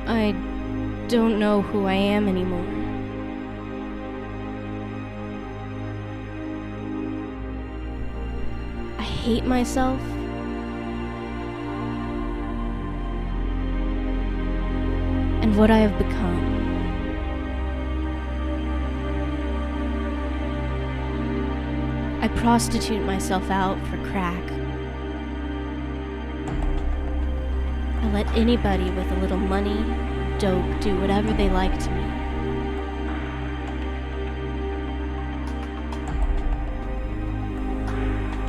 I don't know who I am anymore. I hate myself. And what I have become. I prostitute myself out for crack. I let anybody with a little money, dope, do whatever they like to me.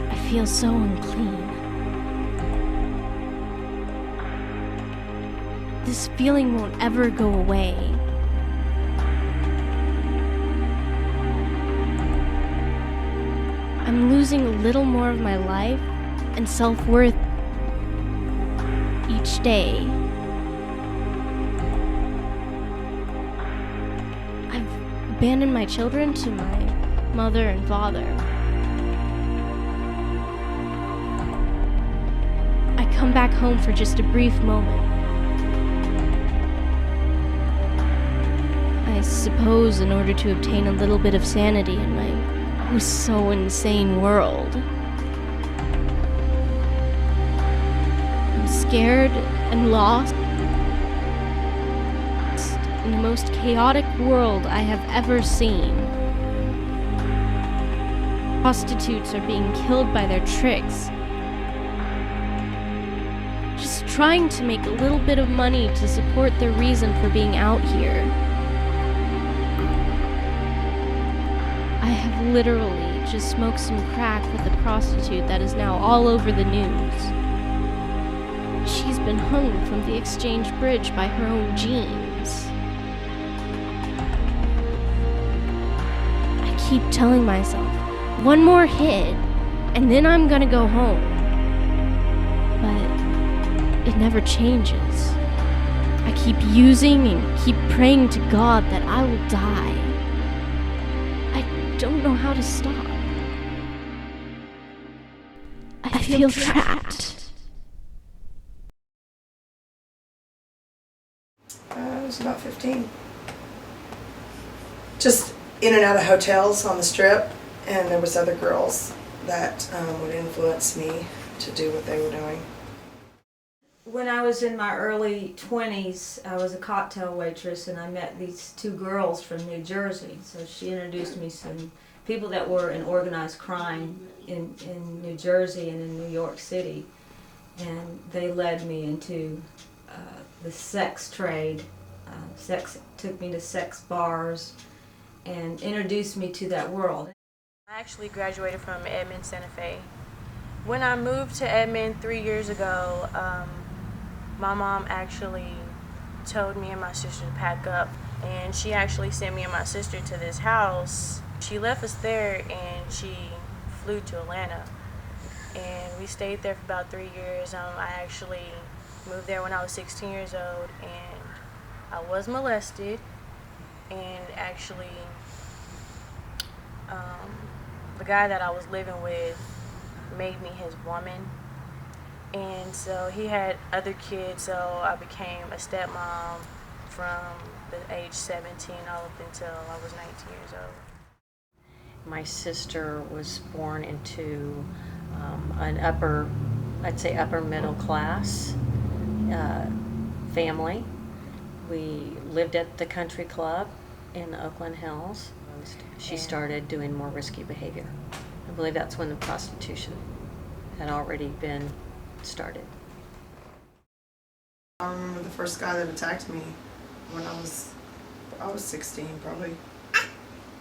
I feel so unclean. This feeling won't ever go away. I'm losing a little more of my life and self-worth each day. I've abandoned my children to my mother and father. I come back home for just a brief moment. I suppose in order to obtain a little bit of sanity in my so insane world. I'm scared and lost in the most chaotic world I have ever seen. Prostitutes are being killed by their tricks, just trying to make a little bit of money to support their reason for being out here. I have literally just smoked some crack with a prostitute that is now all over the news. She's been hung from the Exchange Bridge by her own jeans. I keep telling myself, one more hit, and then I'm gonna go home. But it never changes. I keep using and keep praying to God that I will die. I don't know how to stop. I feel trapped. I was about 15. Just in and out of hotels on the Strip, and there was other girls that would influence me to do what they were doing. When I was in my early 20s, I was a cocktail waitress, and I met these two girls from New Jersey. So she introduced me to some people that were in organized crime in New Jersey and in New York City. And they led me into the sex trade. Took me to sex bars and introduced me to that world. I actually graduated from Edmond, Santa Fe. When I moved to Edmond 3 years ago, my mom actually told me and my sister to pack up, and she actually sent me and my sister to this house. She left us there and she flew to Atlanta, and we stayed there for about 3 years. I actually moved there when I was 16 years old, and I was molested, and actually the guy that I was living with made me his woman. And so he had other kids, so I became a stepmom from the age 17 all up until I was 19 years old. My sister was born into an upper middle class family. We lived at the country club in the Oakland Hills. She started doing more risky behavior. I believe that's when the prostitution had already been started. I remember the first guy that attacked me when I was 16 probably,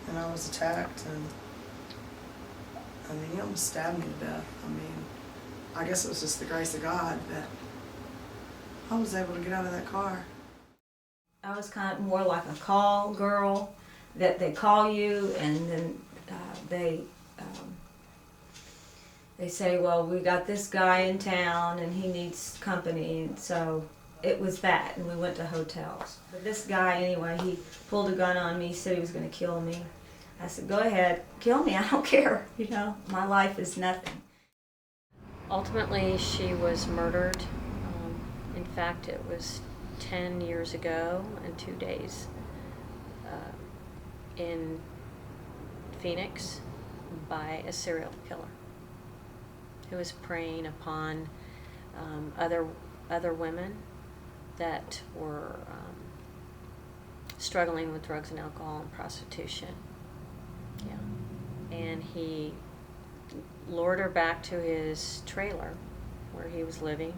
and I was attacked, and I mean, he almost stabbed me to death. I mean, I guess it was just the grace of God that I was able to get out of that car. I was kind of more like a call girl, that they call you and then they say, well, we got this guy in town and he needs company, and so it was that, and we went to hotels. But this guy, anyway, he pulled a gun on me, said he was going to kill me. I said, go ahead, kill me, I don't care, my life is nothing. Ultimately, she was murdered. In fact, it was 10 years ago and 2 days in Phoenix by a serial killer who was preying upon other women that were struggling with drugs and alcohol and prostitution. Yeah. And he lured her back to his trailer where he was living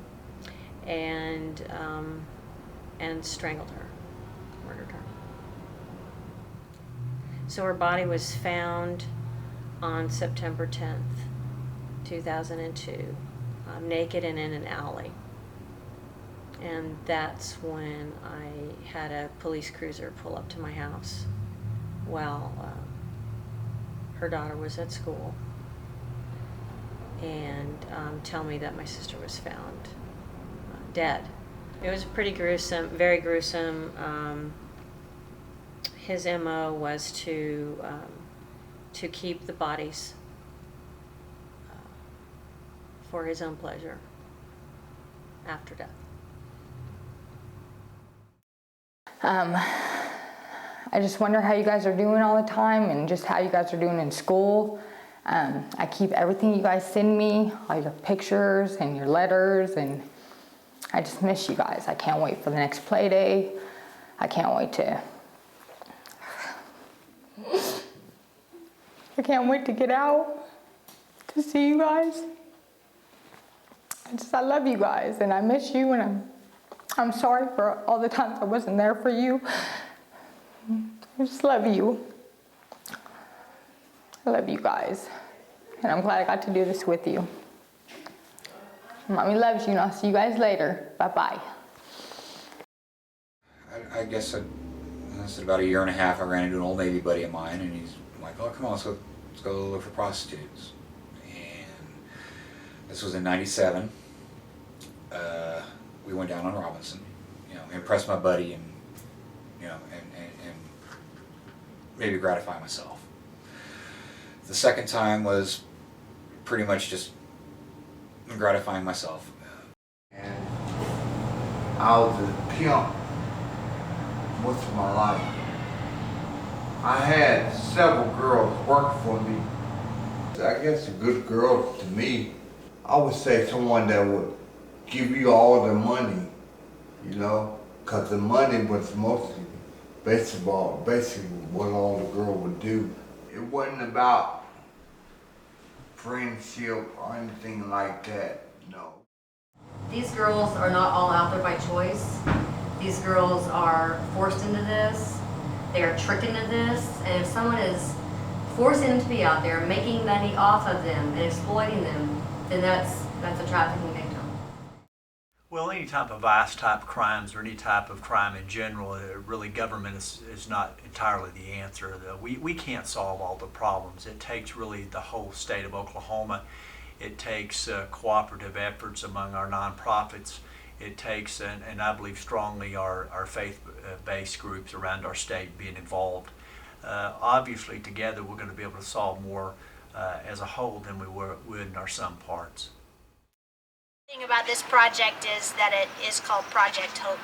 and strangled her, murdered her. So her body was found on September 10th, 2002, naked and in an alley. And that's when I had a police cruiser pull up to my house while her daughter was at school and tell me that my sister was found dead. It was pretty gruesome, very gruesome. His MO was to keep the bodies for his own pleasure after death. I just wonder how you guys are doing all the time and just how you guys are doing in school. I keep everything you guys send me, all your pictures and your letters, and I just miss you guys. I can't wait for the next play day. I can't wait to get out to see you guys. I love you guys and I miss you, and I'm sorry for all the times I wasn't there for you. I just love you. I love you guys. And I'm glad I got to do this with you. Mommy loves you, and I'll see you guys later. Bye-bye. I guess that's about 1.5 years, I ran into an old Navy buddy of mine, and he's like, oh, come on, let's go look for prostitutes. And this was in '97. We went down on Robinson, impress my buddy and, and maybe gratify myself. The second time was pretty much just gratifying myself. And I was a pimp most of my life. I had several girls work for me. I guess a good girl to me, I would say someone that would give you all the money, because the money was mostly basically what all the girl would do. It wasn't about friendship or anything like that, no. These girls are not all out there by choice. These girls are forced into this. They are tricked into this. And if someone is forcing them to be out there, making money off of them and exploiting them, then that's a trafficking victim. Well, any type of vice type crimes or any type of crime in general, really government is not entirely the answer. We can't solve all the problems. It takes really the whole state of Oklahoma. It takes cooperative efforts among our nonprofits. It takes, and I believe strongly, our faith-based groups around our state being involved. Obviously, together we're going to be able to solve more as a whole than we would in our sum parts. The thing about this project is that it is called Project Hope,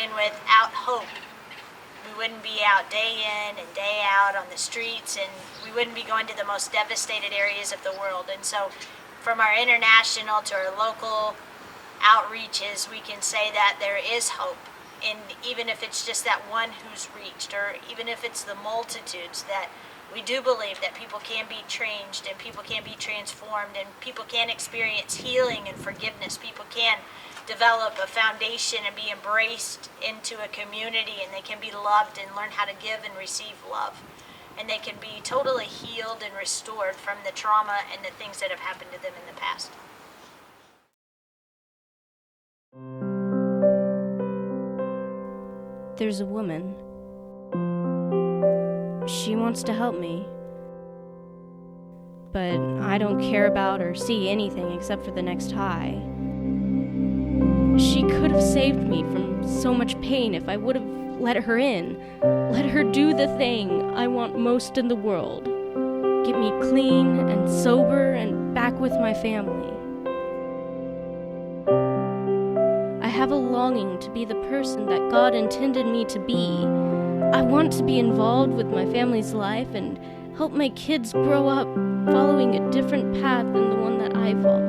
and without hope, we wouldn't be out day in and day out on the streets, and we wouldn't be going to the most devastated areas of the world. And so, from our international to our local outreaches, we can say that there is hope. And even if it's just that one who's reached, or even if it's the multitudes, that we do believe that people can be changed and people can be transformed and people can experience healing and forgiveness. People can develop a foundation and be embraced into a community, and they can be loved and learn how to give and receive love. And they can be totally healed and restored from the trauma and the things that have happened to them in the past. There's a woman. She wants to help me. But I don't care about or see anything except for the next high. She could have saved me from so much pain if I would have let her in. Let her do the thing I want most in the world. Get me clean and sober and back with my family. I have a longing to be the person that God intended me to be. I want to be involved with my family's life and help my kids grow up following a different path than the one that I followed.